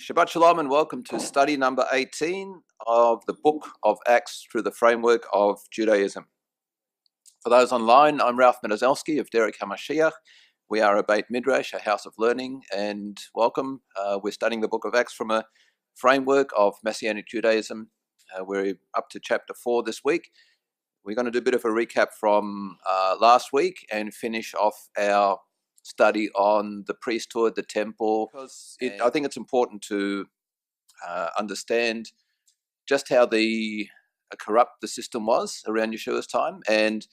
Shabbat Shalom and welcome to study number 18 of the book of Acts through the framework of Judaism. For those online, I'm Ralph Menazelski of Derek HaMashiach. We are a Beit Midrash, a house of learning, and welcome. We're studying the book of Acts from a framework of Messianic Judaism. We're up to chapter 4 this week. We're going to do a bit of a recap from last week and finish off our study on the priesthood, the temple, because I think it's important to understand just how corrupt the system was around Yeshua's time and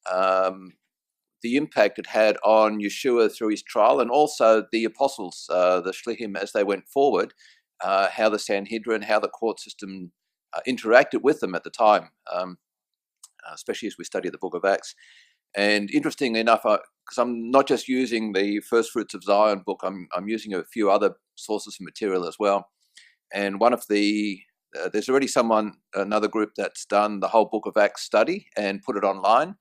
the impact it had on Yeshua through his trial, and also the apostles, the Shlichim, as they went forward, how the Sanhedrin, how the court system interacted with them at the time, especially as we study the book of Acts. And interestingly enough, because I'm not just using the First Fruits of Zion book, I'm using a few other sources of material as well. And one of there's already another group that's done the whole book of Acts study and put it online.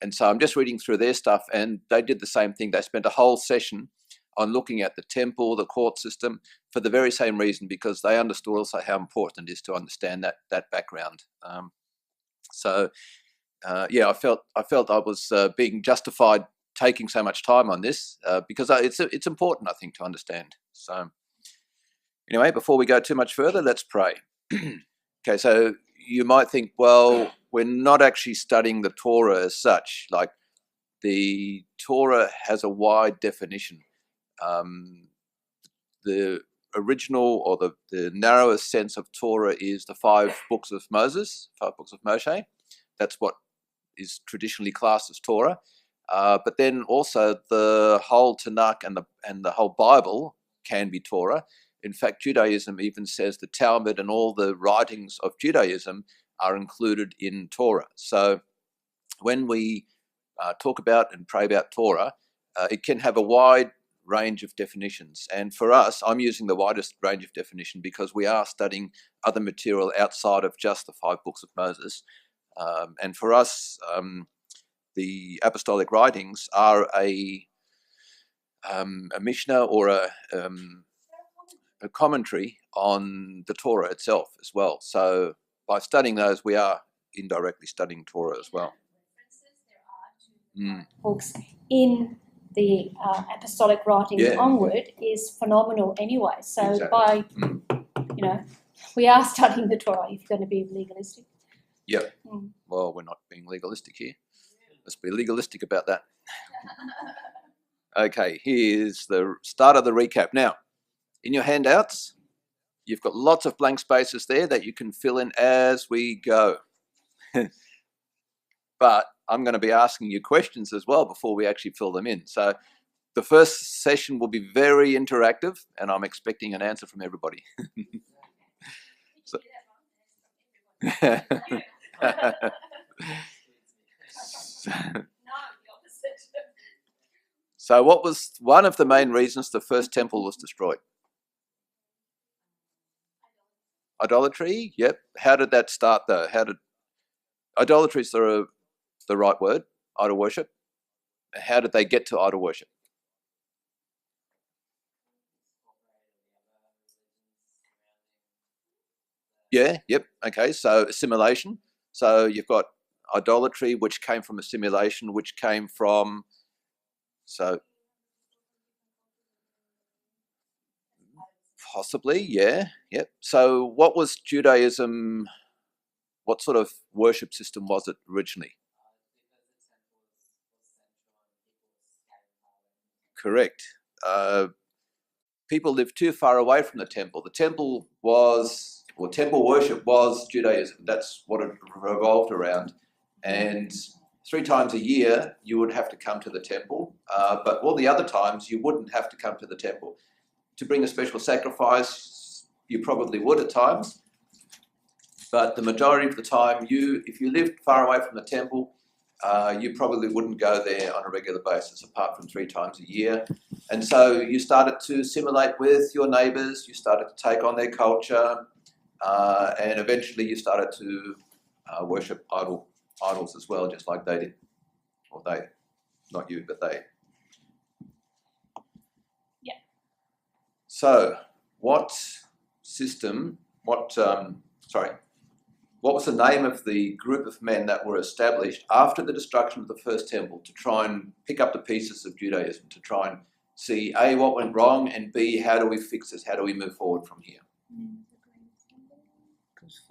And so I'm just reading through their stuff, and they did the same thing. They spent a whole session on looking at the temple, the court system, for the very same reason, because they understood also how important it is to understand that background. I felt I was being justified taking so much time on this because it's important, I think, to understand. So anyway, before we go too much further, let's pray. Okay, so you might think, well, we're not actually studying the Torah as such. Like, the Torah has a wide definition. The original or the narrowest sense of Torah is the 5 books of Moses, 5 books of Moshe. That's what is traditionally classed as Torah. But then also the whole Tanakh and the whole Bible can be Torah. In fact, Judaism even says the Talmud and all the writings of Judaism are included in Torah. So when we talk about and pray about Torah, it can have a wide range of definitions. And for us, I'm using the widest range of definition because we are studying other material outside of just the 5 books of Moses. And for us, the apostolic writings are a Mishnah or a commentary on the Torah itself as well. So by studying those, we are indirectly studying Torah as well. Books in the apostolic writings onward is phenomenal anyway. So exactly. We are studying the Torah if you're going to be legalistic. Yeah. Well, we're not being legalistic here. Let's be legalistic about that. Okay, here's the start of the recap. Now, in your handouts, you've got lots of blank spaces there that you can fill in as we go. But I'm going to be asking you questions as well before we actually fill them in. So the first session will be very interactive, and I'm expecting an answer from everybody. So what was one of the main reasons the first temple was destroyed? Idolatry? Yep. How did that start though? Idolatry is the right word, idol worship. How did they get to idol worship? Yeah, yep. Okay, so assimilation. So you've got idolatry, which came from assimilation, which came from, possibly, yeah, yep. So what was Judaism, what sort of worship system was it originally? Correct. People lived too far away from the temple. The temple temple worship was Judaism. That's what it revolved around. And 3 times a year, you would have to come to the temple. But all the other times, you wouldn't have to come to the temple. To bring a special sacrifice, you probably would at times. But the majority of the time, if you lived far away from the temple, you probably wouldn't go there on a regular basis, apart from 3 times a year. And so you started to assimilate with your neighbours, you started to take on their culture, and eventually you started to worship idols as well, just like they did. Or they, not you, but they. Yeah. So what system, what was the name of the group of men that were established after the destruction of the first temple to try and pick up the pieces of Judaism, to try and see, A, what went wrong, and B, how do we fix this? How do we move forward from here?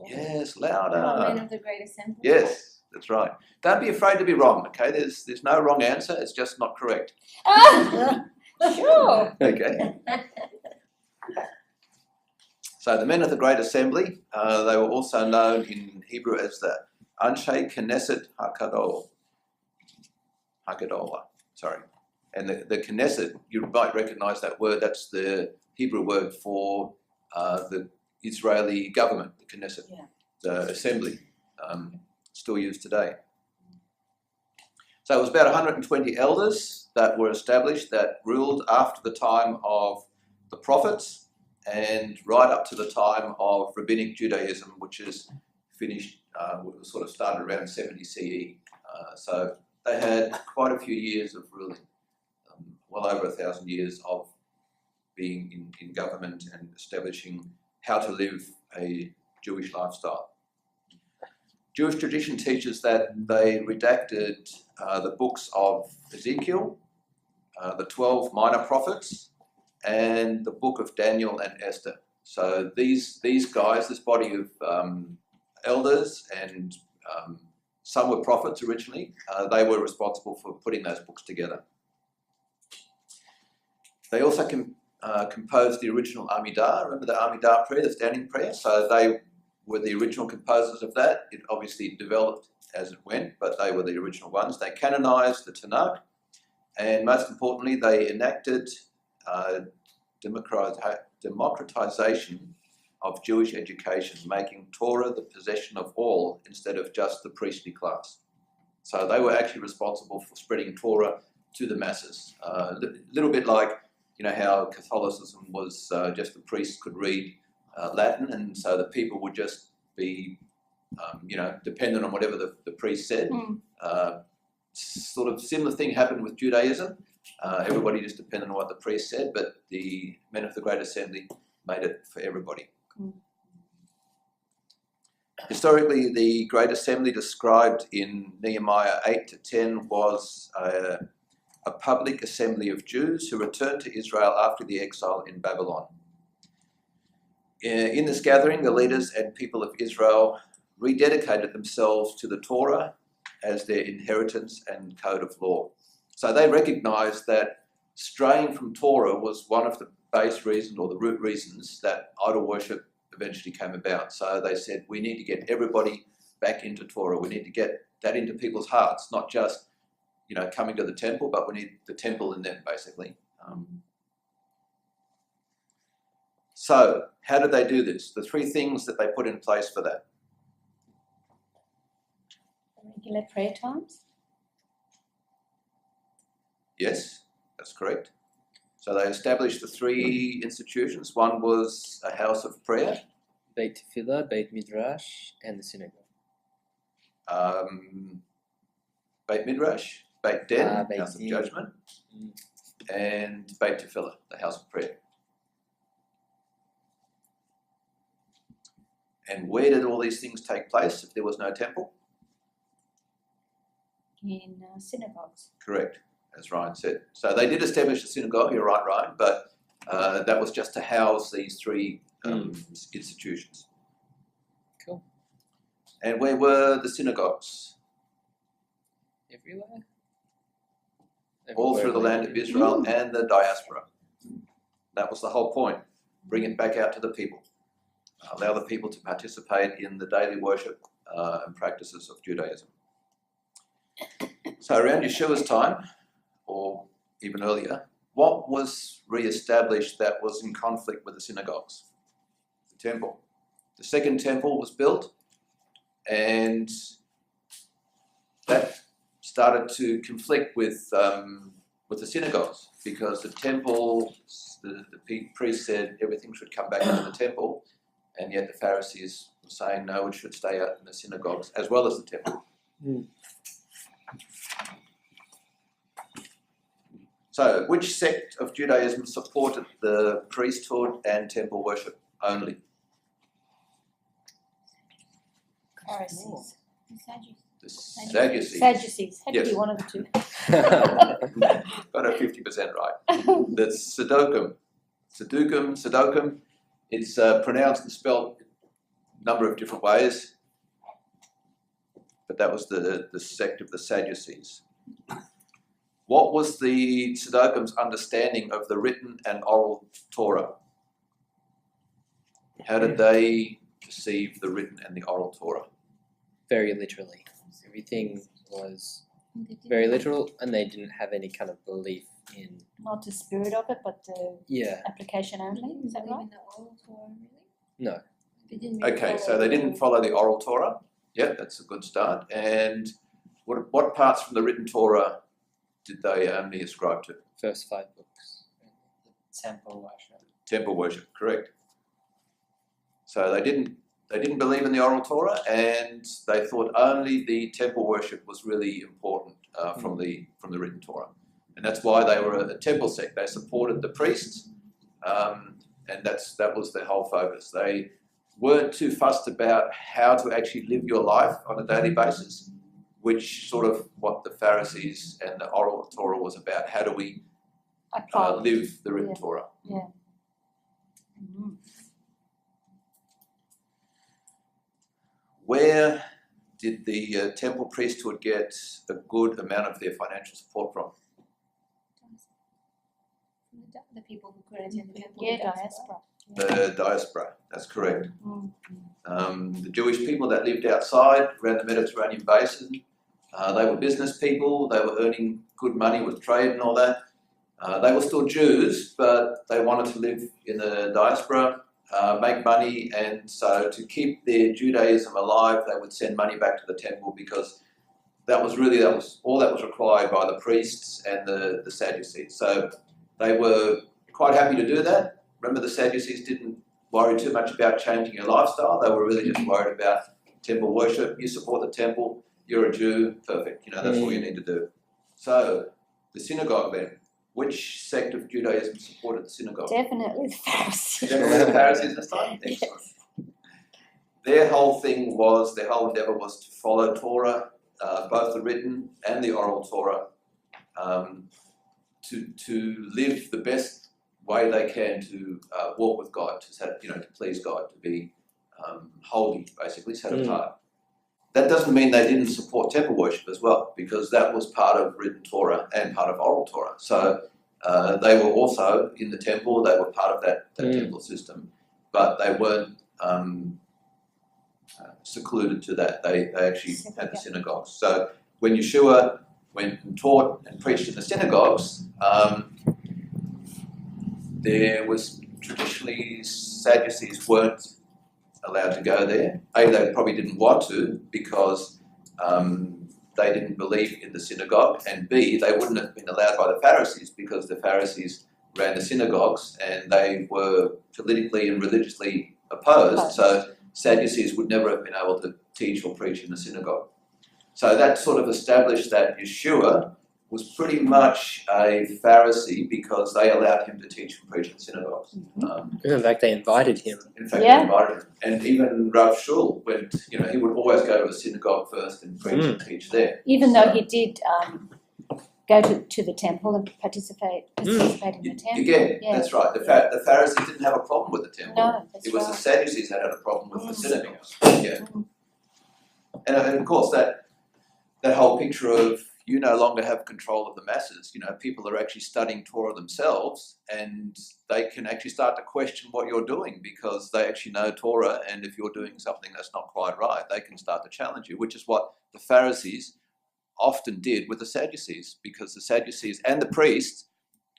Yes, louder. Men of the Great Assembly. Yes, that's right. Don't be afraid to be wrong, okay? There's no wrong answer. It's just not correct. Sure. Okay. So the men of the Great Assembly, they were also known in Hebrew as the Anshe Knesset Hagadolah. Sorry. And the Knesset, you might recognize that word. That's the Hebrew word for the Israeli government, the Knesset, the assembly, still used today. So it was about 120 elders that were established that ruled after the time of the prophets and right up to the time of Rabbinic Judaism, which is finished, sort of started around 70 CE. So they had quite a few years of ruling, well over 1,000 years of being in government and establishing how to live a Jewish lifestyle. Jewish tradition teaches that they redacted the books of Ezekiel, the 12 minor prophets, and the book of Daniel and Esther. So these guys, this body of elders, and some were prophets originally, they were responsible for putting those books together. They also composed the original Amidah. Remember the Amidah prayer, the standing prayer? So they were the original composers of that. It obviously developed as it went, but they were the original ones. They canonized the Tanakh, and most importantly, they enacted democratization of Jewish education, making Torah the possession of all instead of just the priestly class. So they were actually responsible for spreading Torah to the masses. A little bit like, you know, how Catholicism was just the priests could read Latin, and so the people would just be, dependent on whatever the priest said. Sort of similar thing happened with Judaism. Everybody just depended on what the priest said, but the men of the Great Assembly made it for everybody. Historically, the Great Assembly described in Nehemiah 8-10 was a public assembly of Jews who returned to Israel after the exile in Babylon. In this gathering, the leaders and people of Israel rededicated themselves to the Torah as their inheritance and code of law. So they recognized that straying from Torah was one of the base reasons, or the root reasons, that idol worship eventually came about. So they said, we need to get everybody back into Torah. We need to get that into people's hearts, not just, coming to the temple, but we need the temple in them, basically. So how did they do this? The three things that they put in place for that. Regular prayer times? Yes, that's correct. So they established the three institutions. One was a house of prayer. Beit Tefillah, Beit Midrash, and the synagogue. Beit Midrash, Beit Den, Beit house of Din. judgment, and Beit Tefillah, the house of prayer. And where did all these things take place if there was no temple? In synagogues. Correct, as Ryan said. So they did establish a synagogue, you're right, Ryan, but that was just to house these three institutions. Cool. And where were the synagogues? Everywhere? All through the land of Israel and the diaspora. That was the whole point. Bring it back out to the people. Allow the people to participate in the daily worship and practices of Judaism. So around Yeshua's time, or even earlier, what was re-established that was in conflict with the synagogues? The temple. The second temple was built, and that started to conflict with the synagogues, because the temple, the priest said everything should come back into the temple, and yet the Pharisees were saying no, it should stay out in the synagogues as well as the temple. So which sect of Judaism supported the priesthood and temple worship only? Pharisees. The Sadducees. Sadducees. Had to Yes. be one of the two. Got it 50% right. The Sadukum. It's pronounced and spelled a number of different ways, but that was the sect of the Sadducees. What was the Sadukum's understanding of the written and oral Torah? How did they perceive the written and the oral Torah? Very literally. Everything was very literal, and they didn't have any kind of belief in. Not the spirit of it, but the application only. Is that right? No. Okay, so they didn't follow the oral Torah. Yeah, that's a good start. And what parts from the written Torah did they only ascribe to? First 5 books. Temple worship. Temple worship, correct. So they didn't believe in the oral Torah, and they thought only the temple worship was really important from the written Torah, and that's why they were a temple sect. They supported the priests, and that was their whole focus. They weren't too fussed about how to actually live your life on a daily basis, which sort of what the Pharisees and the oral Torah was about. How do we live the written Torah? Yeah. Mm-hmm. Where did the temple priesthood get a good amount of their financial support from? The people who couldn't attend the temple. Yeah, diaspora. The diaspora, that's correct. Mm. The Jewish people that lived outside around the Mediterranean basin, they were business people, they were earning good money with trade and all that. They were still Jews, but they wanted to live in the diaspora, make money, and so to keep their Judaism alive, they would send money back to the temple, because that was all that was required by the priests and the Sadducees. So they were quite happy to do that. Remember, the Sadducees didn't worry too much about changing your lifestyle. They were really just worried about temple worship. You support the temple, you're a Jew, perfect. That's all you need to do. So the synagogue then. Which sect of Judaism supported the synagogue? Definitely the Pharisees. Definitely the Pharisees this time? Yes. Their whole endeavor was to follow Torah, both the written and the oral Torah, to live the best way they can to walk with God, to please God, to be holy, basically, set apart. That doesn't mean they didn't support temple worship as well, because that was part of written Torah and part of oral Torah. So they were also in the temple, they were part of that temple system, but they weren't secluded to that. They actually had the synagogues. So when Yeshua went and taught and preached in the synagogues, there was traditionally Sadducees weren't allowed to go there. A, they probably didn't want to, because they didn't believe in the synagogue, and B, they wouldn't have been allowed by the Pharisees, because the Pharisees ran the synagogues and they were politically and religiously opposed, so Sadducees would never have been able to teach or preach in the synagogue. So that sort of established that Yeshua was pretty much a Pharisee, because they allowed him to teach and preach in synagogues. In fact, they invited him. They invited him. And even Rav Shul went, he would always go to a synagogue first and preach and teach there. Even though he did go to the temple and participate in the temple. Again, that's right. The Pharisees didn't have a problem with the temple. No, that's it was right. the Sadducees that had a problem with the synagogues. Yeah. And of course, that whole picture of you no longer have control of the masses. People are actually studying Torah themselves, and they can actually start to question what you're doing, because they actually know Torah, and if you're doing something that's not quite right, they can start to challenge you, which is what the Pharisees often did with the Sadducees, because the Sadducees and the priests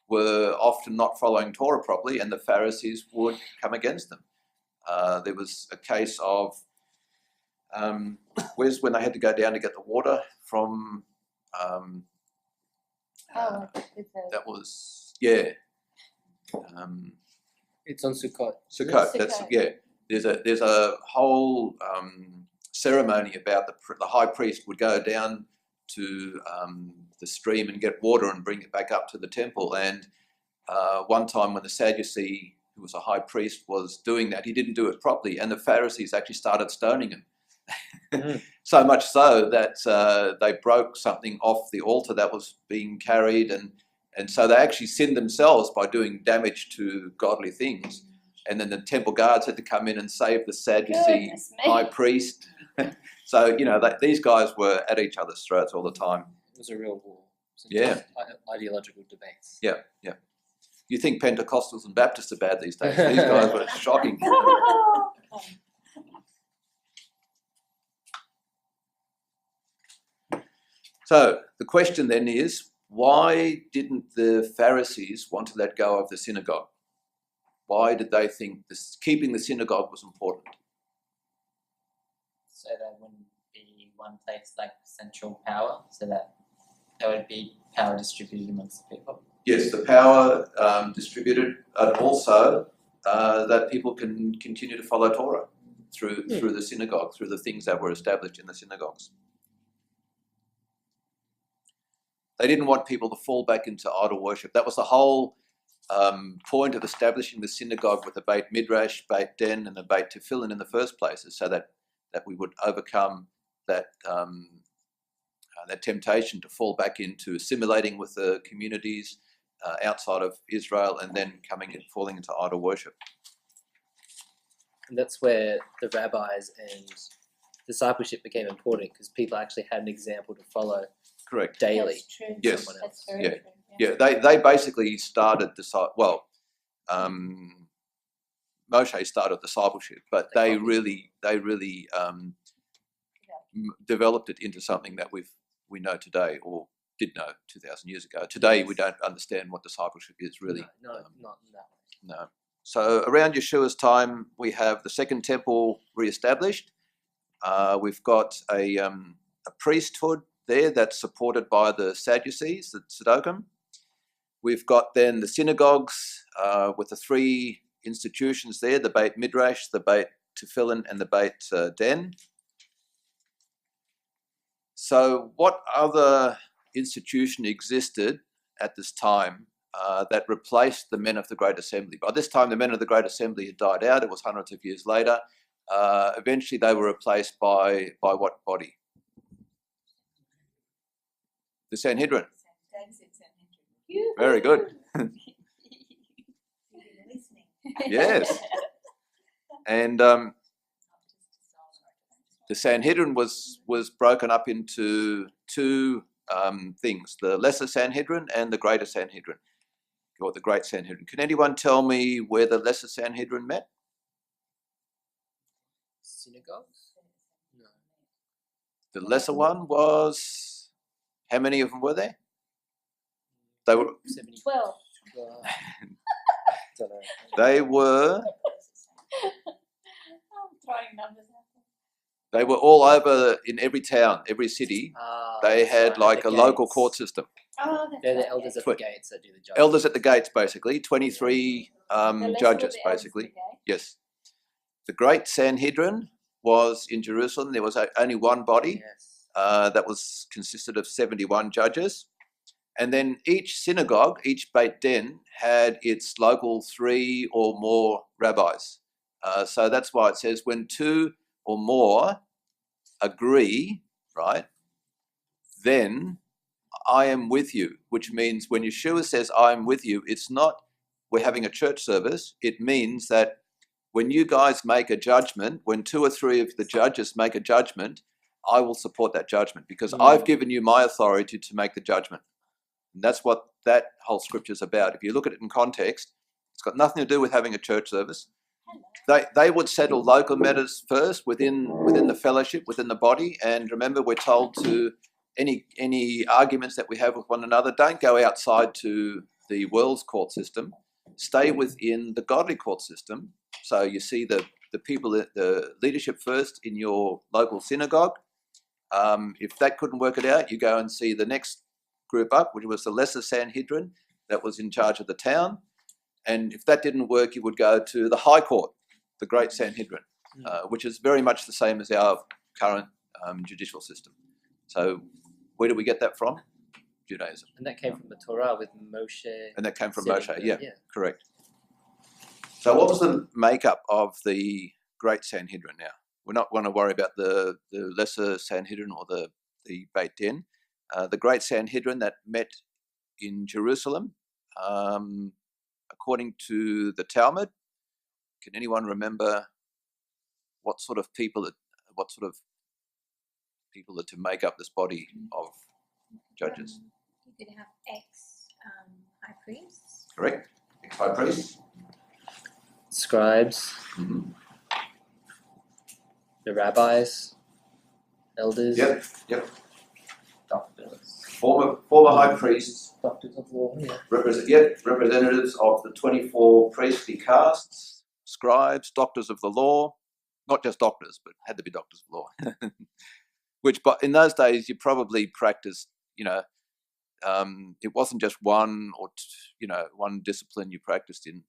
were often not following Torah properly, and the Pharisees would come against them. There was a case of when they had to go down to get the water from that was It's on Sukkot. Sukkot. That's There's a whole ceremony about the high priest would go down to the stream and get water and bring it back up to the temple. And one time when the Sadducee, who was a high priest, was doing that, he didn't do it properly, and the Pharisees actually started stoning him. So much so that they broke something off the altar that was being carried, and so they actually sinned themselves by doing damage to godly things. And then the temple guards had to come in and save the Sadducee high priest. So, these guys were at each other's throats all the time. It was a real war. Yeah. Ideological debates. Yeah. You think Pentecostals and Baptists are bad these days. These guys were shocking. So the question then is, why didn't the Pharisees want to let go of the synagogue? Why did they think keeping the synagogue was important? So there wouldn't be one place like central power, so that there would be power distributed amongst the people. Yes, the power distributed, and also that people can continue to follow Torah through the synagogue, through the things that were established in the synagogues. They didn't want people to fall back into idol worship. That was the whole point of establishing the synagogue with the Beit Midrash, Beit Den, and the Beit Tefillin in the first place, is so that we would overcome that temptation to fall back into assimilating with the communities outside of Israel, and then falling into idol worship. And that's where the rabbis and discipleship became important, because people actually had an example to follow. Correct. Daily. That's true. Yes. That's very Yeah. true. Yeah, they basically started Moshe started discipleship, but they really developed it into something that we know today, or did know 2,000 years ago. Today we don't understand what discipleship is really. No, not in that way. No. So around Yeshua's time, we have the Second Temple reestablished. We've got a priesthood there that's supported by the Sadducees, the Tzedakah. We've got then the synagogues with the three institutions there, the Beit Midrash, the Beit Tefillin, and the Beit Den. So what other institution existed at this time that replaced the men of the Great Assembly? By this time, the men of the Great Assembly had died out. It was hundreds of years later. Eventually, they were replaced by what body? The Sanhedrin. Very good. Yes. And the Sanhedrin was broken up into two things: the Lesser Sanhedrin and the Greater Sanhedrin, or the Great Sanhedrin. Can anyone tell me where the Lesser Sanhedrin met? Synagogues? No. The lesser one was, how many of them were there? They were 12. Don't know. They were I'm throwing numbers at them. They were all over in every town, every city. They had like a local court system. Oh, that's They're the right, elders yes. at the gates that do the judgment. Elders at the gates, basically. 23 The lesser were judges, the elders basically. of the gate. Yes. The Great Sanhedrin was in Jerusalem. There was only one body Yes. that was consisted of 71 judges. And then each synagogue, each Beit Den, had its local 3 or more rabbis. So that's why it says when 2 or more agree, right, then I am with you, which means when Yeshua says I am with you, it's not we're having a church service. It means that when you guys make a judgment, when 2 or 3 of the judges make a judgment, I will support that judgment because I've given you my authority to make the judgment. And that's what that whole scripture is about. If you look at it in context, it's got nothing to do with having a church service. They would settle local matters first within the fellowship, within the body. And remember, we're told to any arguments that we have with one another, don't go outside to the world's court system. Stay within the godly court system. So you see the people, the leadership first in your local synagogue. If that couldn't work it out, you go and see the next group up, which was the Lesser Sanhedrin that was in charge of the town. And if that didn't work, you would go to the High Court, the Great Sanhedrin, which is very much the same as our current judicial system. So where do we get that from? Judaism. And that came from the Torah with Moshe. And that came from sitting Moshe, there, yeah, correct. So what was the makeup of the Great Sanhedrin now? we're not going to worry about the lesser Sanhedrin or the Beit Din. The great Sanhedrin that met in Jerusalem, according to the Talmud. Can anyone remember what sort of people are to make up this body of judges? You could have ex-high priests. Correct. Ex-high priests. Scribes, Mm-hmm. the rabbis, elders. Yep. Doctors. Former high priests. Doctors of law, yeah. Representatives of the 24 priestly castes, scribes, doctors of the law, not just doctors, but had to be doctors of law. Which, but in those days, you probably practiced, it wasn't just one one discipline you practiced in.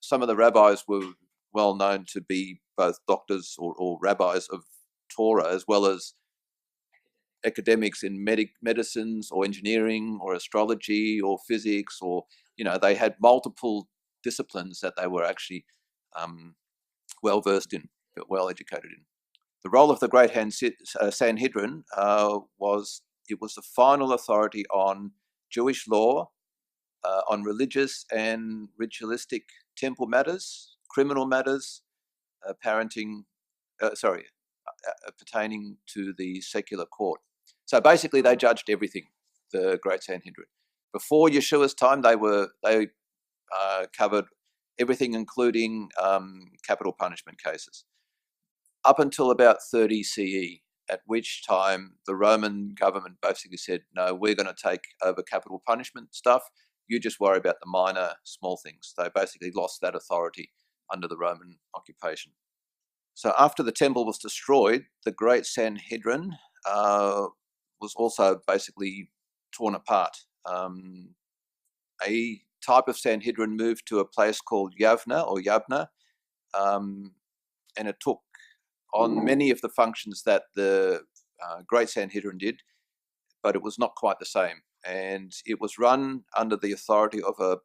Some of the rabbis were well known to be both doctors or rabbis of Torah, as well as academics in medicines or engineering or astrology or physics, or they had multiple disciplines that they were actually well versed in, well educated in. The role of the Great Sanhedrin was the final authority on Jewish law, on religious and ritualistic temple matters, criminal matters, pertaining to the secular court. So basically, they judged everything. The Great Sanhedrin. Before Yeshua's time, they covered everything, including capital punishment cases, up until about 30 CE, at which time the Roman government basically said, "No, we're going to take over capital punishment stuff. You just worry about the minor, small things." They basically lost that authority under the Roman occupation. So after the temple was destroyed, the Great Sanhedrin was also basically torn apart. A type of Sanhedrin moved to a place called Yavna, and it took on many of the functions that the Great Sanhedrin did, but it was not quite the same. And it was run under the authority of a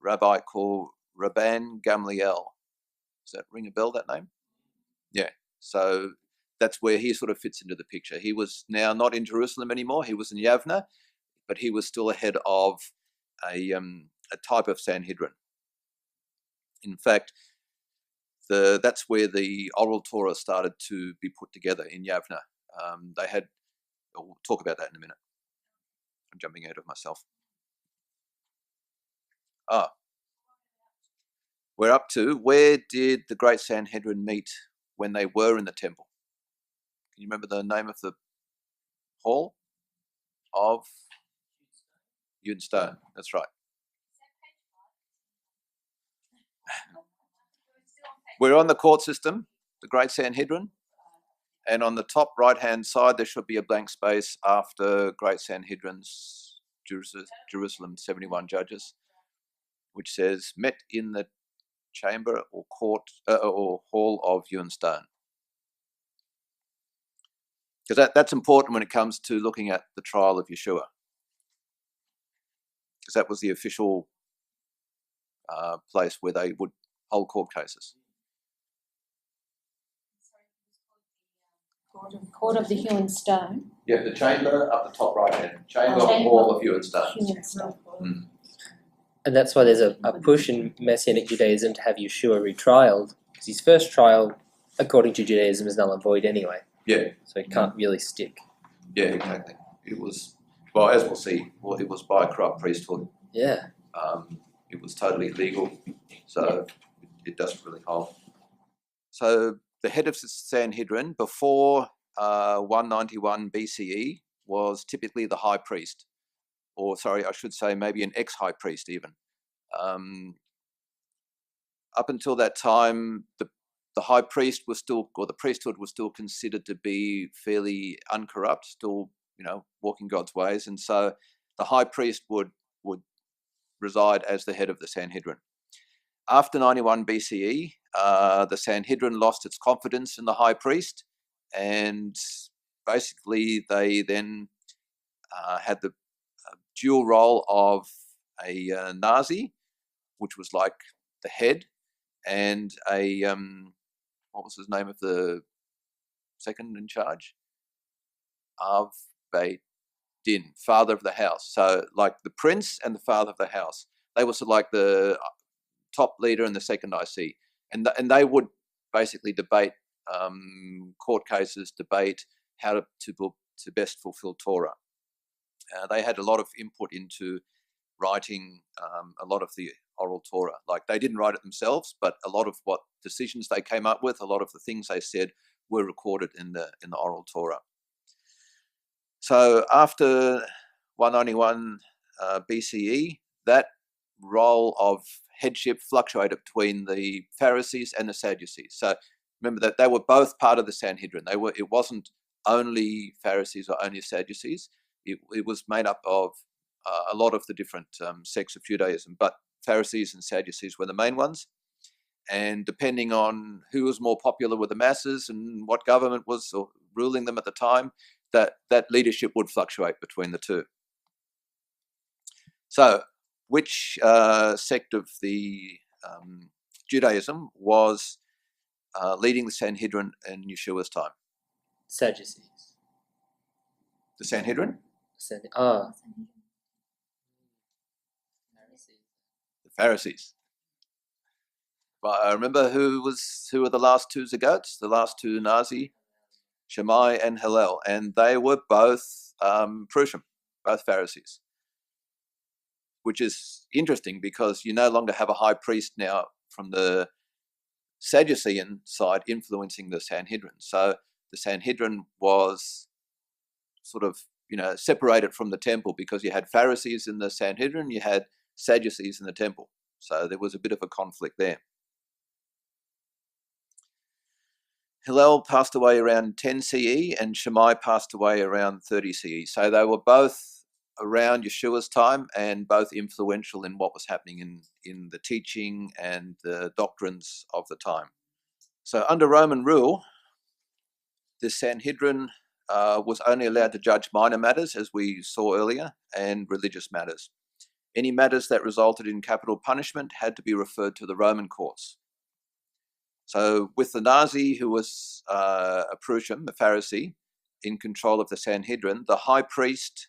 rabbi called Rabban Gamliel. Does that ring a bell, that name? Yeah. So that's where he sort of fits into the picture. He was now not in Jerusalem anymore. He was in Yavna, but he was still ahead of a type of Sanhedrin. In fact, that's where the oral Torah started to be put together in Yavna. We'll talk about that in a minute. I'm jumping ahead of myself. We're up to, where did the Great Sanhedrin meet when they were in the temple? Can you remember the name of the hall? Of Hewn Stone. That's right. We're on the court system, the Great Sanhedrin, and on the top right-hand side there should be a blank space after Great Sanhedrin's Jerusalem 71 judges, which says met in the chamber or court or hall of Hewn Stone. Because that's important when it comes to looking at the trial of Yeshua, because that was the official place where they would hold court cases. Court of the Hewn Stone. Yeah, the chamber up the top right hand. Chamber or hall of Hewn Stone. Hewn Stone. Mm. And that's why there's a push in Messianic Judaism to have Yeshua retrialed, because his first trial, according to Judaism, is null and void anyway. Yeah. So it can't really stick. Yeah, exactly. It was, well, as we'll see, it was by a corrupt priesthood. Yeah. It was totally illegal, so it doesn't really hold. So the head of the Sanhedrin before 191 BCE was typically the high priest, or sorry, I should say maybe an ex-high priest even. Up until that time, the high priest was still, or the priesthood was still considered to be fairly uncorrupt, still, walking God's ways, and so the high priest would reside as the head of the Sanhedrin. After 91 BCE, the Sanhedrin lost its confidence in the high priest, and basically they then had the dual role of a Nazi, which was like the head, and a what was his name of the second in charge? Av Beit Din, father of the house. So like the prince and the father of the house, they were sort of like the top leader and the second IC, and they would basically debate court cases, debate how to best fulfill Torah. They had a lot of input into writing a lot of the oral Torah. Like they didn't write it themselves, but a lot of what decisions they came up with, a lot of the things they said were recorded in the oral Torah. So after 191 BCE, that role of headship fluctuated between the Pharisees and the Sadducees. So remember that they were both part of the Sanhedrin. It wasn't only Pharisees or only Sadducees. It was made up of a lot of the different sects of Judaism, but Pharisees and Sadducees were the main ones. And depending on who was more popular with the masses and what government was ruling them at the time, that leadership would fluctuate between the two. So which sect of the Judaism was leading the Sanhedrin in Yeshua's time? Sadducees. The Sanhedrin? The Pharisees. But I remember who were the last two Zagots, the last two Nazi, Shammai and Hillel, and they were both Prussian, both Pharisees, which is interesting because you no longer have a high priest now from the Sadducean side influencing the Sanhedrin. So the Sanhedrin was sort of, separated from the temple because you had Pharisees in the Sanhedrin, you had Sadducees in the temple. So there was a bit of a conflict there. Hillel passed away around 10 CE and Shammai passed away around 30 CE. So they were both around Yeshua's time and both influential in what was happening in the teaching and the doctrines of the time. So under Roman rule, the Sanhedrin was only allowed to judge minor matters, as we saw earlier, and religious matters. Any matters that resulted in capital punishment had to be referred to the Roman courts. So with the Nazi, who was a Prussian, a Pharisee, in control of the Sanhedrin, the high priest,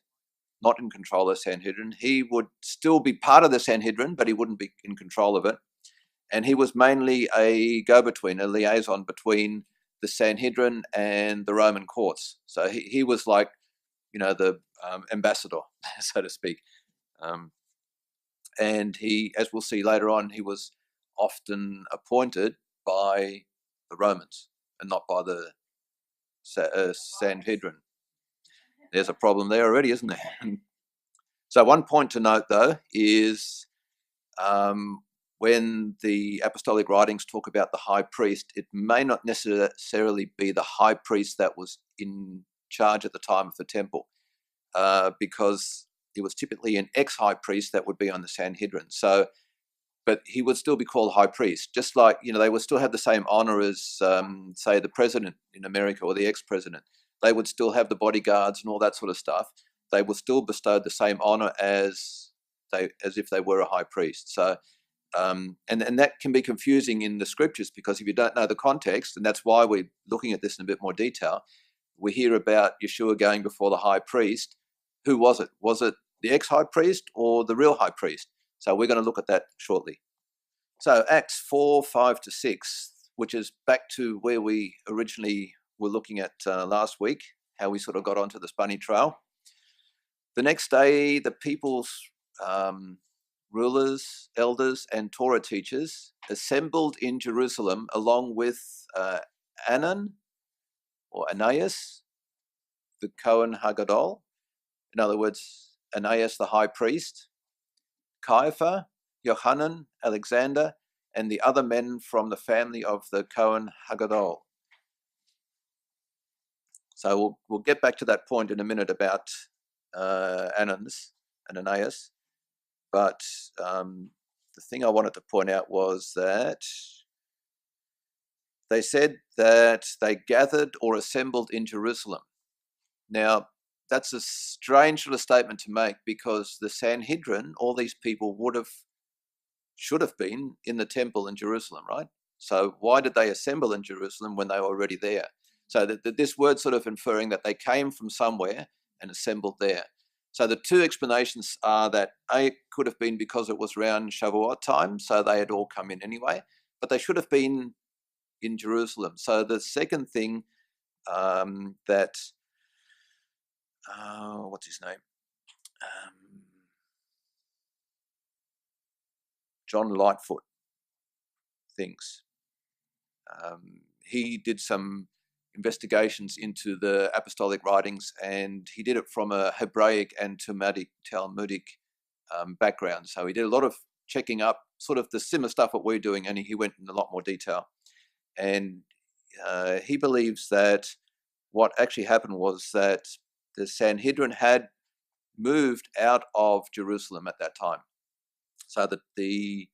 not in control of the Sanhedrin, he would still be part of the Sanhedrin, but he wouldn't be in control of it. And he was mainly a go-between, a liaison between the Sanhedrin and the Roman courts. So he was like, the ambassador, so to speak. And he, as we'll see later on, he was often appointed by the Romans and not by the Sanhedrin. There's a problem there already, isn't there? So one point to note, though, is when the apostolic writings talk about the high priest, it may not necessarily be the high priest that was in charge at the time of the temple, because it was typically an ex-high priest that would be on the Sanhedrin. So, but he would still be called high priest, just like, they would still have the same honor as, say, the president in America or the ex-president. They would still have the bodyguards and all that sort of stuff. They were still bestowed the same honor as if they were a high priest. So, and that can be confusing in the scriptures, because if you don't know the context, and that's why we're looking at this in a bit more detail, we hear about Yeshua going before the high priest. Who was it? Was it the ex-high priest or the real high priest? So we're going to look at that shortly. So Acts 4:5-6, which is back to where we originally were looking at last week, how we sort of got onto this bunny trail. The next day, the people's rulers, elders, and Torah teachers assembled in Jerusalem along with Ananias, the Cohen Hagadol. In other words, Ananias, the high priest, Caiaphas, Yohanan, Alexander, and the other men from the family of the Cohen Hagadol. So we'll get back to that point in a minute about Ananias. But the thing I wanted to point out was that they said that they gathered or assembled in Jerusalem. Now, that's a strange sort of statement to make, because the Sanhedrin, all these people should have been in the temple in Jerusalem, right? So why did they assemble in Jerusalem when they were already there? So this word sort of inferring that they came from somewhere and assembled there. So the two explanations are that A, it could have been because it was around Shavuot time, so they had all come in anyway, but they should have been in Jerusalem. So the second thing that, what's his name? John Lightfoot thinks. He did some investigations into the apostolic writings, and he did it from a Hebraic and Talmudic background. So he did a lot of checking up, sort of the similar stuff that we're doing, and he went in a lot more detail. And he believes that what actually happened was that the Sanhedrin had moved out of Jerusalem at that time, so that the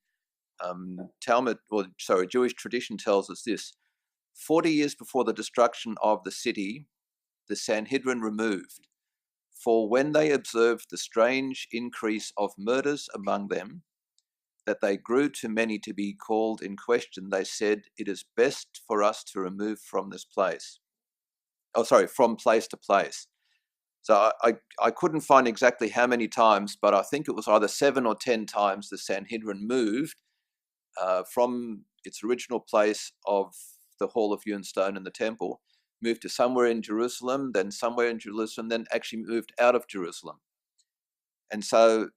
Jewish tradition tells us this: 40 years before the destruction of the city, the Sanhedrin removed. For when they observed the strange increase of murders among them, that they grew too many to be called in question, they said, "It is best for us to remove from this place." From place to place. So I couldn't find exactly how many times, but I think it was either 7 or 10 times the Sanhedrin moved from its original place of the Hall of Hewn Stone in the temple, moved to somewhere in Jerusalem, then somewhere in Jerusalem, then actually moved out of Jerusalem. And so,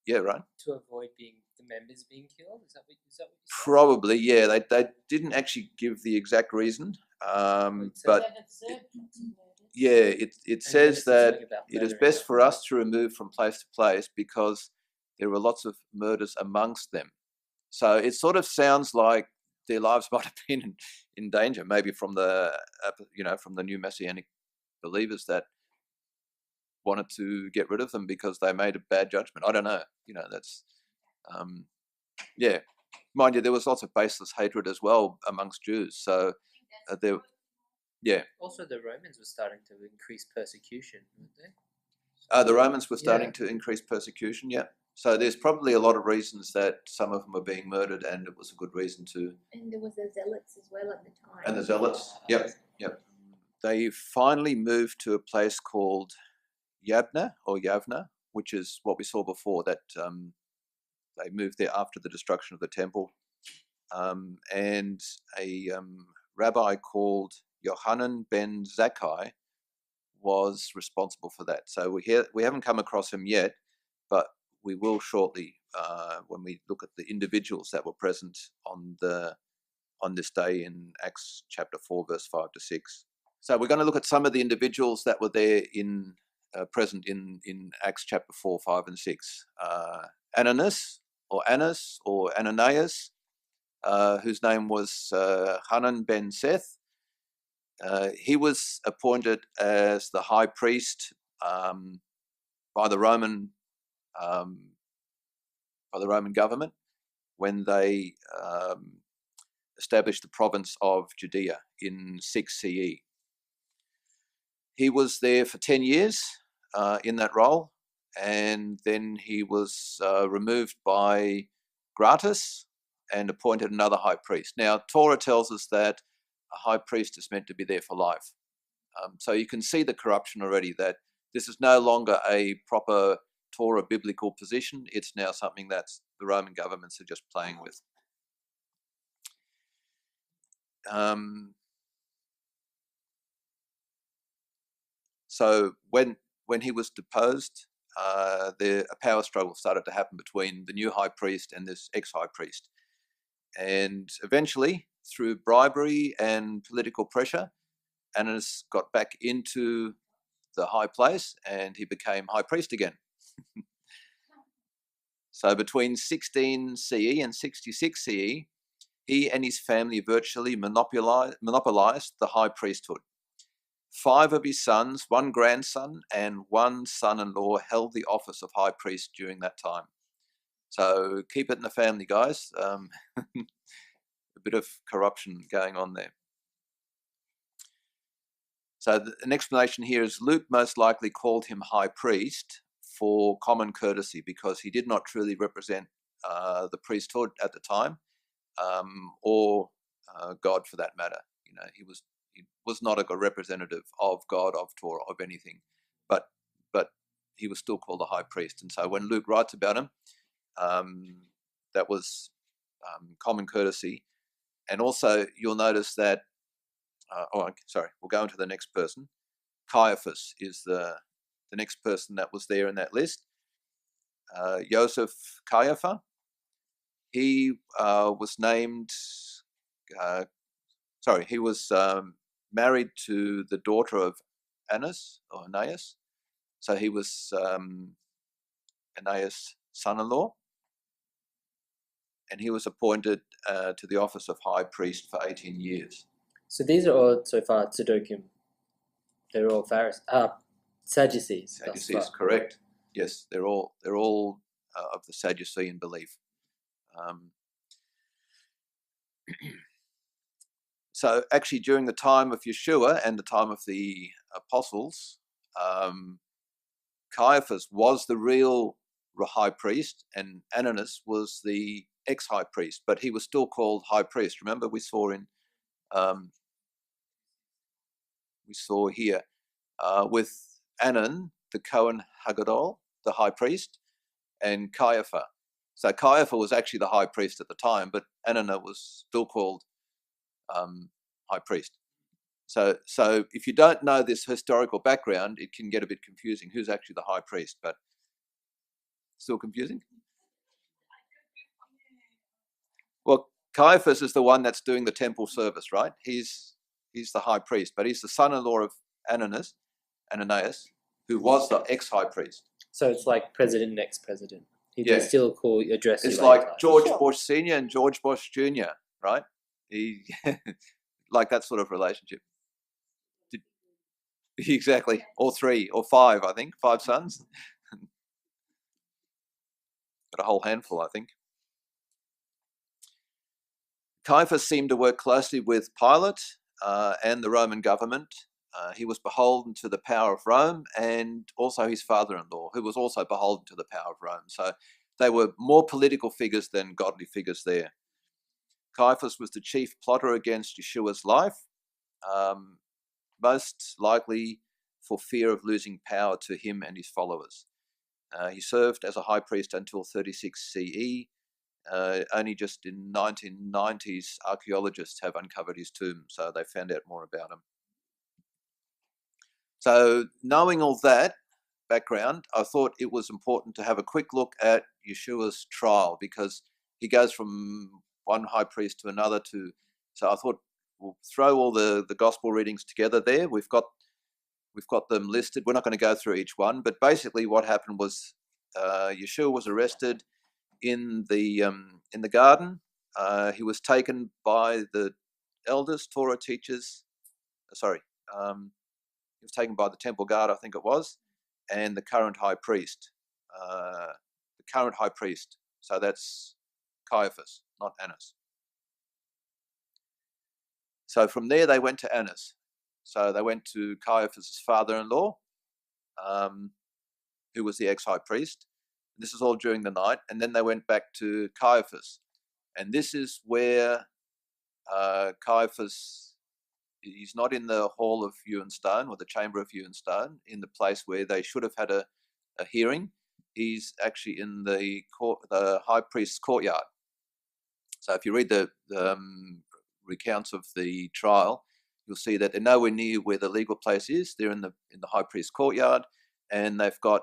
yeah, right? To avoid the members being killed? Is that what you said? Probably, yeah. They didn't actually give the exact reason, but yeah, it says that it is best for us to remove from place to place because there were lots of murders amongst them. So it sort of sounds like their lives might have been in danger, maybe from the new Messianic believers that wanted to get rid of them because they made a bad judgment. I don't know. That's yeah. Mind you, there was lots of baseless hatred as well amongst Jews. So yeah. Also, the Romans were starting to increase persecution, weren't they? The Romans were starting to increase persecution. Yeah. So there's probably a lot of reasons that some of them were being murdered, and it was a good reason to. And there was the Zealots as well at the time. And the Zealots, yep. They finally moved to a place called Yavna, which is what we saw before, that they moved there after the destruction of the temple. And a rabbi called Yohanan ben Zakkai was responsible for that. So we haven't come across him yet, but we will shortly when we look at the individuals that were present on this day in Acts chapter 4, verse 5 to 6. So we're going to look at some of the individuals that were there present in Acts chapter 4, 5, and 6. Annas or Ananias, whose name was Hanan ben Seth. He was appointed as the high priest by the Roman government when they established the province of Judea in 6 CE. He was there for 10 years in that role, and then he was removed by Gratus and appointed another high priest. Now, Torah tells us that a high priest is meant to be there for life. So you can see the corruption already, that this is no longer a proper Torah biblical position. It's now something that the Roman governments are just playing with. So when he was deposed, a power struggle started to happen between the new high priest and this ex-high priest. And eventually, through bribery and political pressure, Annas got back into the high place and he became high priest again. So between 16 CE and 66 CE, he and his family virtually monopolized the high priesthood. 5 of his sons, 1 grandson, and 1 son-in-law held the office of high priest during that time. So keep it in the family, guys. A bit of corruption going on there. So an explanation here is Luke most likely called him high priest for common courtesy because he did not truly represent the priesthood at the time, or God for that matter. He was not a representative of God, of Torah, of anything, but he was still called a high priest. And so when Luke writes about him, that was common courtesy. And also you'll notice that, we'll go into the next person. Caiaphas is the next person that was there in that list. Joseph Caiaphas. He was named, he was married to the daughter of Annas, or Ananias. So he was Ananias' son-in-law. And he was appointed to the office of high priest for 18 years. So these are all, so far, Tzedokim. They're all Pharisees. Sadducees. Sadducees, correct. Yes, they're all of the Sadducean belief. So actually during the time of Yeshua and the time of the apostles, Caiaphas was the real high priest and Ananias was the ex-high priest, but he was still called high priest. Remember we saw here with Anan, the Cohen Hagadol, the high priest, and Caiaphas. So Caiaphas was actually the high priest at the time, but Ananias was still called high priest. So if you don't know this historical background, it can get a bit confusing. Who's actually the high priest? But still confusing? Well, Caiaphas is the one that's doing the temple service, right? He's the high priest, but he's the son-in-law of Ananias, who was the ex-high priest. So it's like president and ex-president. They still address you. It's like George Bush Sr. and George Bush Jr., right? Like that sort of relationship. Exactly. Or 3 or 5, I think. 5 sons. Got a whole handful, I think. Caiaphas seemed to work closely with Pilate and the Roman government. He was beholden to the power of Rome and also his father-in-law, who was also beholden to the power of Rome. So they were more political figures than godly figures there. Caiaphas was the chief plotter against Yeshua's life, most likely for fear of losing power to him and his followers. He served as a high priest until 36 CE. Only just in 1990s, archaeologists have uncovered his tomb, so they found out more about him. So knowing all that background, I thought it was important to have a quick look at Yeshua's trial, because he goes from one high priest to another so I thought we'll throw all the gospel readings together there. We've got them listed. We're not going to go through each one, but basically what happened was Yeshua was arrested in the garden. He was taken by the elders, Torah teachers. He was taken by the temple guard, I think it was, and the current high priest. So that's Caiaphas, not Annas. So from there they went to Annas. So they went to Caiaphas' father-in-law, who was the ex-high priest. This is all during the night. And then they went back to Caiaphas. And this is where Caiaphas, he's not in the hall of hewn and stone, or the chamber of hewn and stone, in the place where they should have had a hearing. He's actually in the high priest's courtyard. So if you read the recounts of the trial, you'll see that they're nowhere near where the legal place is. They're in the high priest's courtyard, and they've got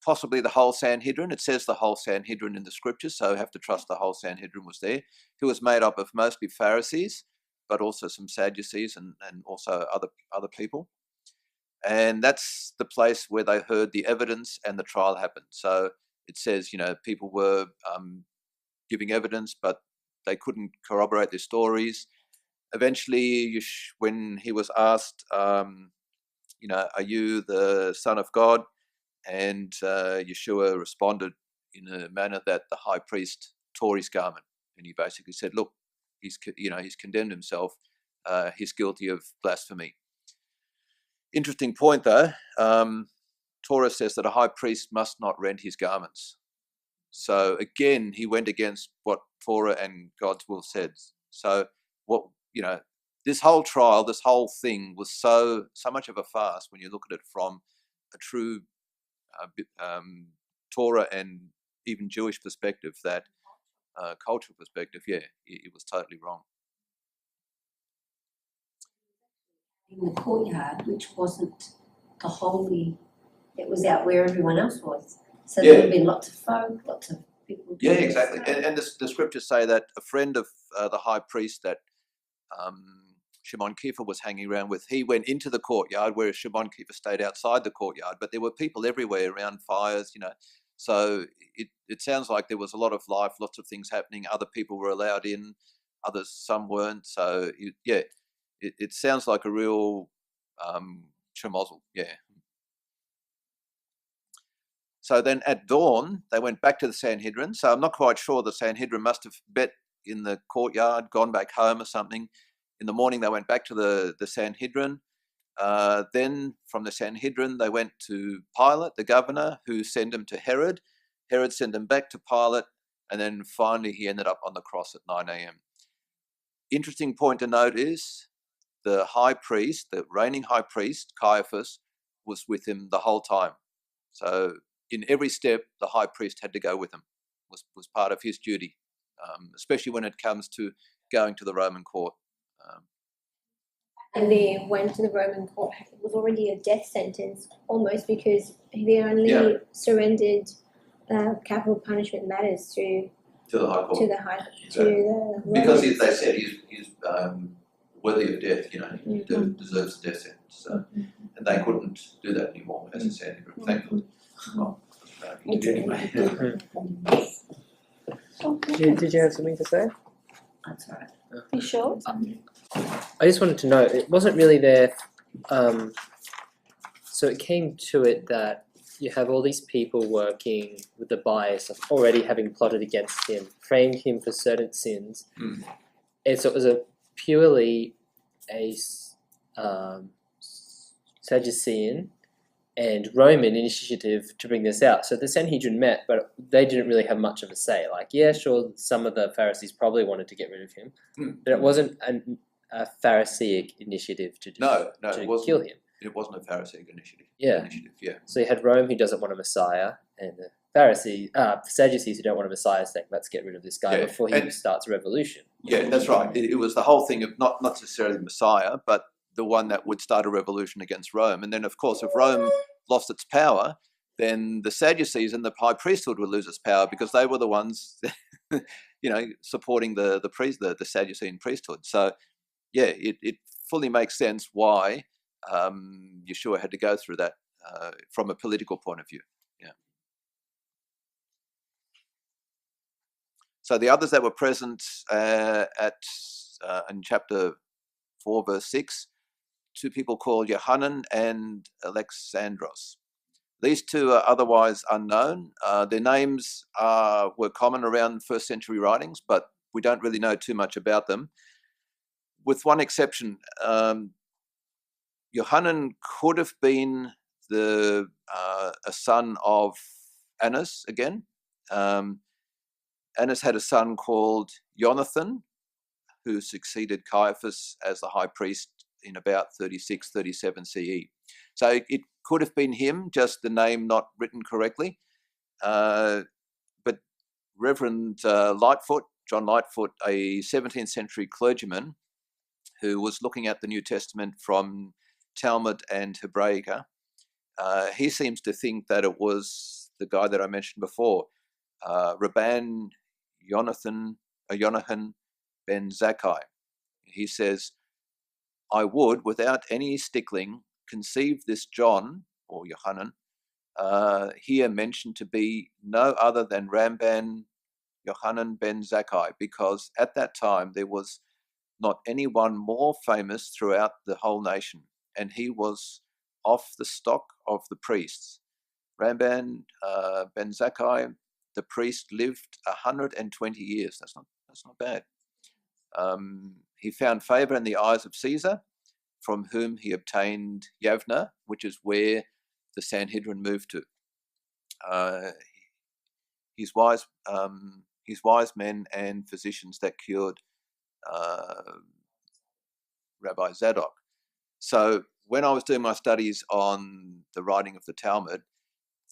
possibly the whole Sanhedrin. It says the whole Sanhedrin in the scriptures, so you have to trust the whole Sanhedrin was there, who was made up of mostly Pharisees, but also some Sadducees and also other people. And that's the place where they heard the evidence and the trial happened. So it says, people were giving evidence, but they couldn't corroborate their stories. Eventually, when he was asked, are you the Son of God? And Yeshua responded in a manner that the high priest tore his garment. And he basically said, look, he's condemned himself. He's guilty of blasphemy. Interesting point, though. Torah says that a high priest must not rend his garments. So again, he went against what Torah and God's will said. So what this whole trial, this whole thing was so much of a farce when you look at it from a true Torah and even Jewish perspective, that cultural perspective, it was totally wrong. In the courtyard, which wasn't the holy, it was out where everyone else was. So there would have been lots of folk, lots of people. Yeah, exactly. And the scriptures say that a friend of the high priest that Shimon Kepha was hanging around with, he went into the courtyard, whereas Shimon Kepha stayed outside the courtyard. But there were people everywhere around fires, So it sounds like there was a lot of life, lots of things happening. Other people were allowed in, others, some weren't. So it sounds like a real chemozzle, So then at dawn, they went back to the Sanhedrin. So I'm not quite sure, the Sanhedrin must have met in the courtyard, gone back home or something. In the morning, they went back to the Sanhedrin. Then from the Sanhedrin, they went to Pilate, the governor, who sent him to Herod. Herod sent him back to Pilate, and then finally he ended up on the cross at 9 a.m. Interesting point to note is the high priest, the reigning high priest, Caiaphas, was with him the whole time. So in every step, the high priest had to go with him, was part of his duty, especially when it comes to going to the Roman court. And they went to the Roman court. It was already a death sentence, almost, because they only surrendered capital punishment matters to the high court. To the high to the because they said he's worthy of death. He deserves the death sentence. So, and they couldn't do that anymore, as I said. Thankfully. Well, anyway. Did you have something to say? That's right. You sure? I just wanted to know, it wasn't really there, so it came to it that you have all these people working with the bias of already having plotted against him, framed him for certain sins, and so it was purely a Sadducean and Roman initiative to bring this out. So the Sanhedrin met, but they didn't really have much of a say. Like, yeah, sure, some of the Pharisees probably wanted to get rid of him, but it wasn't a Pharisaic initiative to kill him. It wasn't a Pharisaic initiative. Yeah. So you had Rome, who doesn't want a Messiah, and the Sadducees, who don't want a Messiah, saying, let's get rid of this guy before he starts a revolution. Yeah, that's right. It was the whole thing of not necessarily the Messiah, but the one that would start a revolution against Rome. And then, of course, if Rome lost its power, then the Sadducees and the high priesthood would lose its power, because they were the ones, supporting the Sadducean priesthood. So, it fully makes sense why Yeshua had to go through that from a political point of view. Yeah. So the others that were present in chapter 4, verse 6, two people called Yohanan and Alexandros. These two are otherwise unknown. Their names were common around first century writings, but we don't really know too much about them. With one exception, Yohanan could have been a son of Annas again. Annas had a son called Jonathan, who succeeded Caiaphas as the high priest in about 36, 37 CE. So it could have been him, just the name not written correctly. But Reverend John Lightfoot, a 17th century clergyman who was looking at the New Testament from Talmud and Hebraica, he seems to think that it was the guy that I mentioned before, Rabban Yonahan ben Zakkai. He says, I would, without any stickling, conceive this John, or Yohanan, here mentioned to be no other than Rabban Yohanan ben Zakkai, because at that time there was not anyone more famous throughout the whole nation, and he was of the stock of the priests. Rabban ben Zakkai, the priest, lived 120 years. That's not bad. He found favor in the eyes of Caesar, from whom he obtained Yavna, which is where the Sanhedrin moved to. His wise men and physicians that cured Rabbi Zadok. So when I was doing my studies on the writing of the Talmud,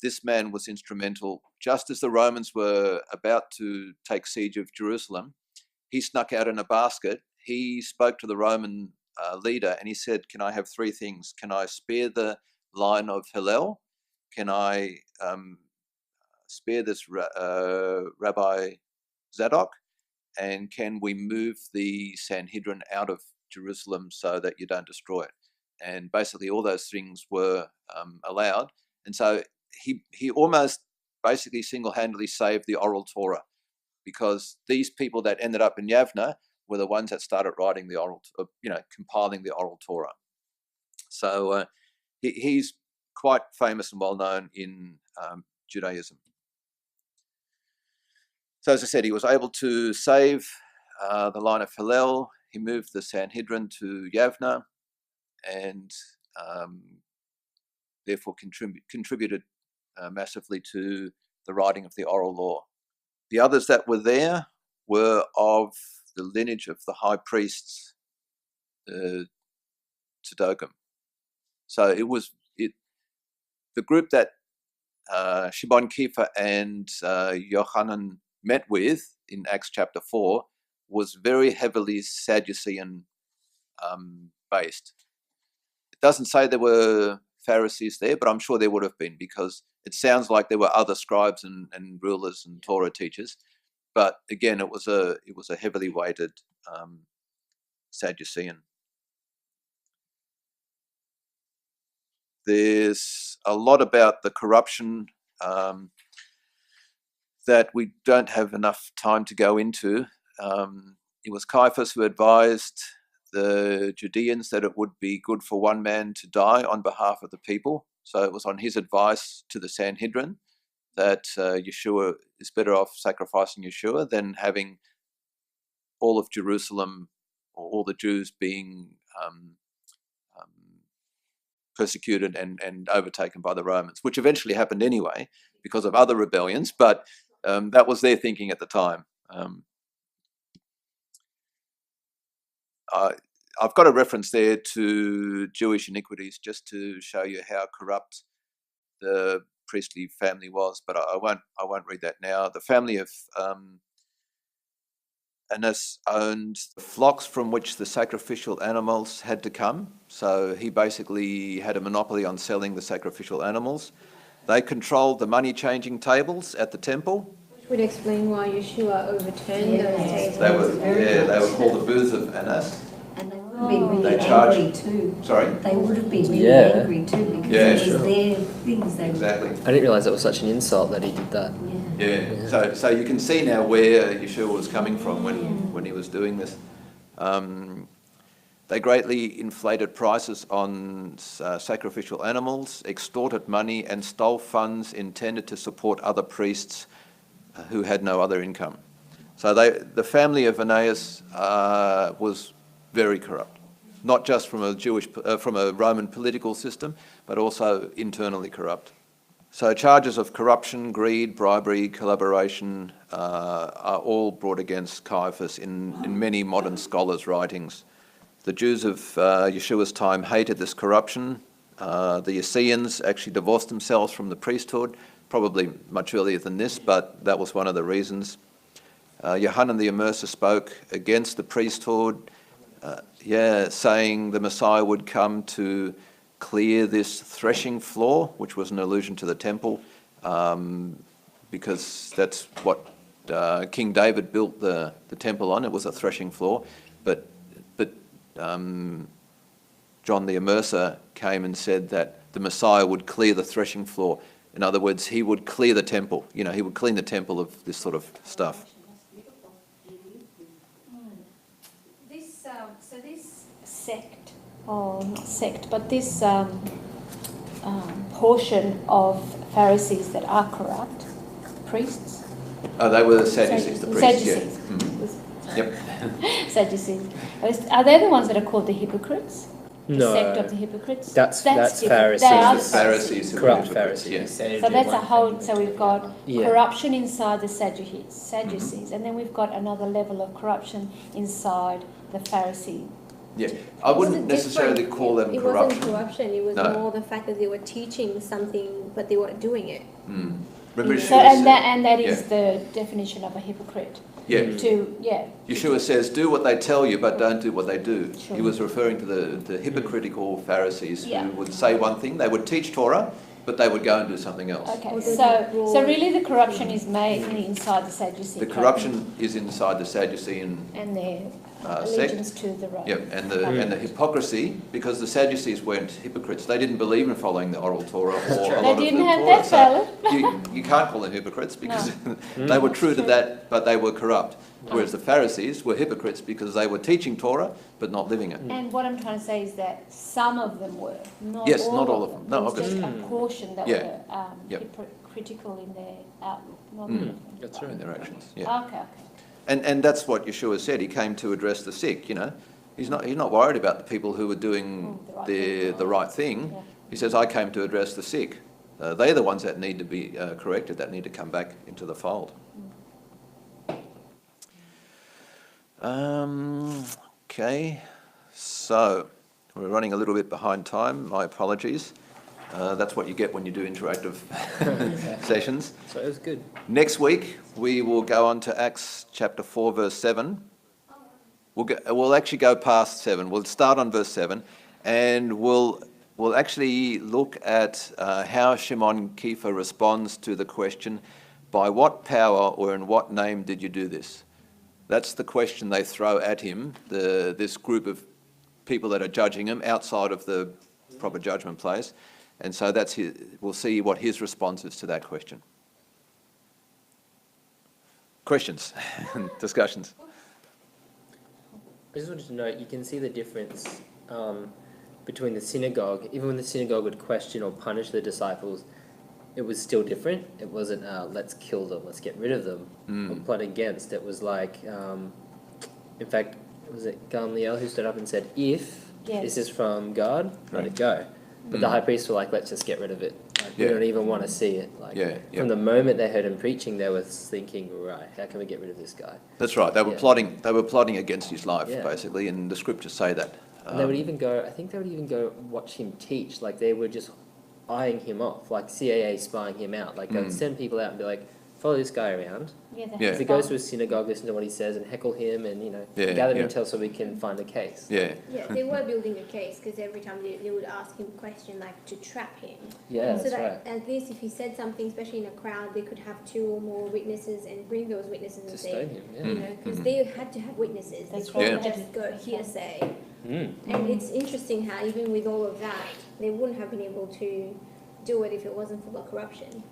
this man was instrumental. Just as the Romans were about to take siege of Jerusalem, he snuck out in a basket. He spoke to the Roman leader and he said, can I have three things? Can I spare the line of Hillel? Can I spare this Rabbi Zadok? And can we move the Sanhedrin out of Jerusalem so that you don't destroy it? And basically all those things were allowed. And so he almost basically single-handedly saved the oral Torah, because these people that ended up in Yavna were the ones that started writing the oral, compiling the oral Torah. So he's quite famous and well known in Judaism. So as I said, he was able to save the line of Hillel. He moved the Sanhedrin to Yavna, and therefore contributed massively to the writing of the oral law. The others that were there were of the lineage of the high priests, Tzedogim. So the group that Shimon Kepha and Yochanan met with in Acts chapter 4 was very heavily Sadducean based. It doesn't say there were Pharisees there, but I'm sure there would have been, because it sounds like there were other scribes and rulers and Torah teachers. But again, it was a heavily weighted Sadducean. There's a lot about the corruption that we don't have enough time to go into. It was Caiaphas who advised the Judeans that it would be good for one man to die on behalf of the people. So it was on his advice to the Sanhedrin that Yeshua is better off sacrificing Yeshua than having all of Jerusalem or all the Jews being persecuted and overtaken by the Romans, which eventually happened anyway because of other rebellions, but that was their thinking at the time. I've got a reference there to Jewish Iniquities just to show you how corrupt the priestly family was, but I won't read that now. The family of Annas owned flocks from which the sacrificial animals had to come, so he basically had a monopoly on selling the sacrificial animals. They controlled the money-changing tables at the temple. Which would explain why Yeshua overturned those tables. They were called the booths of Annas. And they would have been really They angry charged- too. Sorry? They would have been really Yeah. angry too, because Yeah, it was sure. their things. They Exactly. I didn't realise it was such an insult that he did that. Yeah. So you can see now where Yeshua was coming from when he was doing this. They greatly inflated prices on sacrificial animals, extorted money, and stole funds intended to support other priests who had no other income. So the family of Ananias was very corrupt, not just from a Roman political system, but also internally corrupt. So charges of corruption, greed, bribery, collaboration are all brought against Caiaphas in many modern scholars' writings. The Jews of Yeshua's time hated this corruption. The Essenes actually divorced themselves from the priesthood, probably much earlier than this, but that was one of the reasons. Yohanan the Immerser spoke against the priesthood, saying the Messiah would come to clear this threshing floor, which was an allusion to the temple, because that's what King David built the temple on. It was a threshing floor, but John the Immerser came and said that the Messiah would clear the threshing floor. In other words, he would clear the temple. He would clean the temple of this sort of stuff. This sect, or not sect, but this portion of Pharisees that are corrupt, priests. Oh, they were the Sadducees, the priests. Sadducees. Yeah. Yep. Sadducees. Are they the ones that are called the hypocrites? The No. sect of the hypocrites? That's different. Pharisees. They are The Pharisees who were Corrupt hypocrites, Pharisees. yeah. So that's a whole. So we've got Yeah. corruption inside the Sadducees, and then we've got another level of corruption inside the Pharisee Yeah, It I wouldn't wasn't necessarily different. call them It corruption. wasn't corruption. It was No. more the fact that they were teaching something, but they weren't doing it. Remember, So Yeshua and that is yeah. the definition of a hypocrite. Yeah. Yeshua says, do what they tell you, but don't do what they do. Sure. He was referring to the hypocritical Pharisees Yeah. who would say one thing, they would teach Torah, but they would go and do something else. Okay, so really the corruption is mainly inside the Sadducee. The corruption is inside the Sadducean and their sect. allegiance to the right. Yep, and the hypocrisy, because the Sadducees weren't hypocrites. They didn't believe in following the oral Torah or a lot They didn't of the have Torah. that valid. So you can't call them hypocrites because they were true to that, but they were corrupt. Whereas the Pharisees were hypocrites because they were teaching Torah but not living it. And what I'm trying to say is that some of them were, not Yes, all not all of of them. them. No, There was just obviously. a portion that Yeah. were Yep. hypocritical in their outlook. Not all of them. That's right. In their actions. Yeah. Okay. And that's what Yeshua said. He came to address the sick. You know, he's not worried about the people who were doing the right thing. Yeah. He says, I came to address the sick. They're the ones that need to be corrected, that need to come back into the fold. Okay, so we're running a little bit behind time. My apologies. That's what you get when you do interactive sessions. So it was good. Next week, we will go on to Acts chapter 4, verse 7. We'll actually go past 7. We'll start on verse 7, and we'll actually look at how Shimon Kepha responds to the question, by what power or in what name did you do this? That's the question they throw at him, this group of people that are judging him outside of the proper judgment place. And so we'll see what his response is to that question. Questions, discussions. I just wanted to note, you can see the difference between the synagogue. Even when the synagogue would question or punish the disciples, it was still different. It wasn't, let's kill them, let's get rid of them, or plot against. It was like, in fact, was it Gamaliel who stood up and said, if this is from God, let it go. But the high priests were like, let's just get rid of it. Like, we don't even want to see it. Like, from the moment they heard him preaching, they were thinking, right, how can we get rid of this guy? That's right. They were plotting. They were plotting against his life, basically, and the scriptures say that. And they would even go. I think they would even go watch him teach. Like they were just eyeing him off, like CAA spying him out. Like they'd send people out and be like, follow this guy around. If he goes to a synagogue, listen to what he says, and heckle him, and gather intel so we can find a case. Yeah, they were building a case because every time they would ask him a question like to trap him. Yeah, so that's right. At least if he said something, especially in a crowd, they could have 2 or more witnesses and bring those witnesses and say, stone him, you know, because they had to have witnesses. That's They couldn't right. just go hearsay. And it's interesting how even with all of that, they wouldn't have been able to do it if it wasn't for the corruption.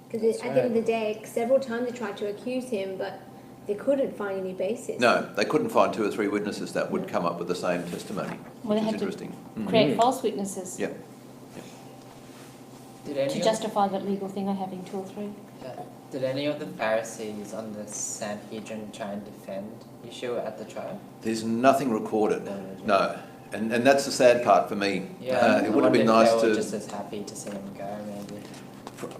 Because at the end of the day, several times they tried to accuse him, but they couldn't find any basis. No, they couldn't find 2 or 3 witnesses that would come up with the same testimony, Well, they which had is to interesting. create false witnesses Yeah. to justify that legal thing of having 2 or 3. Did any of the Pharisees on the Sanhedrin try and defend Yeshua at the trial? There's nothing recorded. No. And that's the sad part for me. It would have been nice they were to... just as happy to see him go, maybe.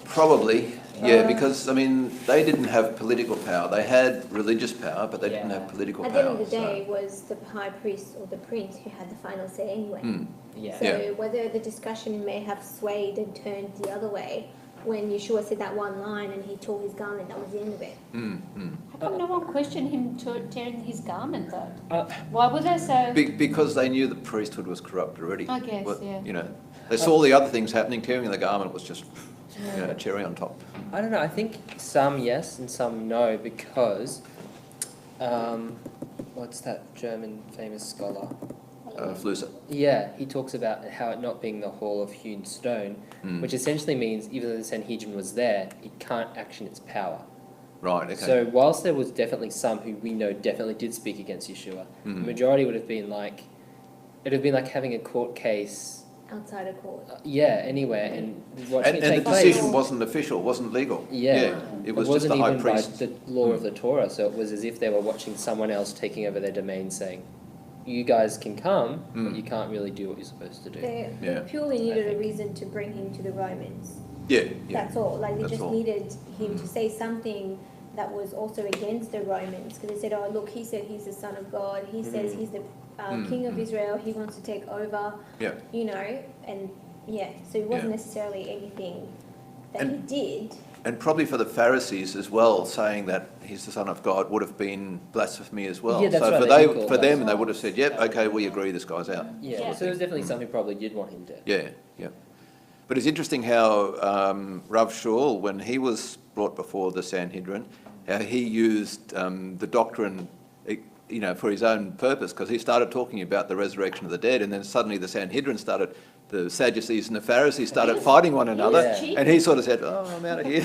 Probably, because, I mean, they didn't have political power. They had religious power, but they didn't have political At power. the end of the day, it was the high priest or the prince who had the final say anyway. Yeah. So whether the discussion may have swayed and turned the other way, when Yeshua said that one line and he tore his garment, that was the end of it. How come no one questioned him tearing his garment though? Why were they so... Because they knew the priesthood was corrupt already. I guess, But, yeah. you know, they saw the other things happening. Tearing the garment was just a cherry on top. I don't know. I think some yes and some no because, what's that German famous scholar? Flusser. Yeah, he talks about how it not being the hall of hewn stone, which essentially means even though the Sanhedrin was there, it can't action its power. Right, okay. So whilst there was definitely some who we know definitely did speak against Yeshua, the majority would have been like, it would have been like having a court case Outside of court. anywhere and watching it take and the place. decision wasn't official, wasn't legal. It was just the high wasn't priest. even by the law of the Torah, so it was as if they were watching someone else taking over their domain saying, you guys can come, but you can't really do what you're supposed to do. They purely needed a reason to bring him to the Romans. Yeah. That's all. Like they That's just all. needed him to say something that was also against the Romans. Because they said, oh, look, he said he's the Son of God. He says he's the king of Israel. He wants to take over. Yeah. You know, and so it wasn't necessarily anything that he did. And probably for the Pharisees as well, saying that he's the Son of God would have been blasphemy as well. Yeah, that's so right, for them, they would have said, "Yep, okay, we agree, this guy's out." Yeah, so it was definitely something probably did want him dead. Yeah. But it's interesting how Rav Shaul, when he was brought before the Sanhedrin, how he used the doctrine, for his own purpose, because he started talking about the resurrection of the dead, and then suddenly the Sanhedrin started. The Sadducees and the Pharisees started fighting one another, and he sort of said, "Oh, I'm out of here."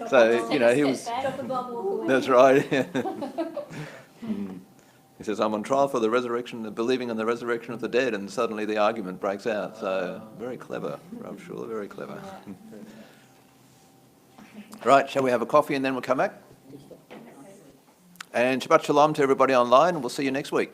So he was. Drop the bomb, walk away. That's right. He says, "I'm on trial for the resurrection, believing in the resurrection of the dead," and suddenly the argument breaks out. So very clever, Rav Shaul, very clever. Right, shall we have a coffee and then we'll come back? And Shabbat Shalom to everybody online, and we'll see you next week.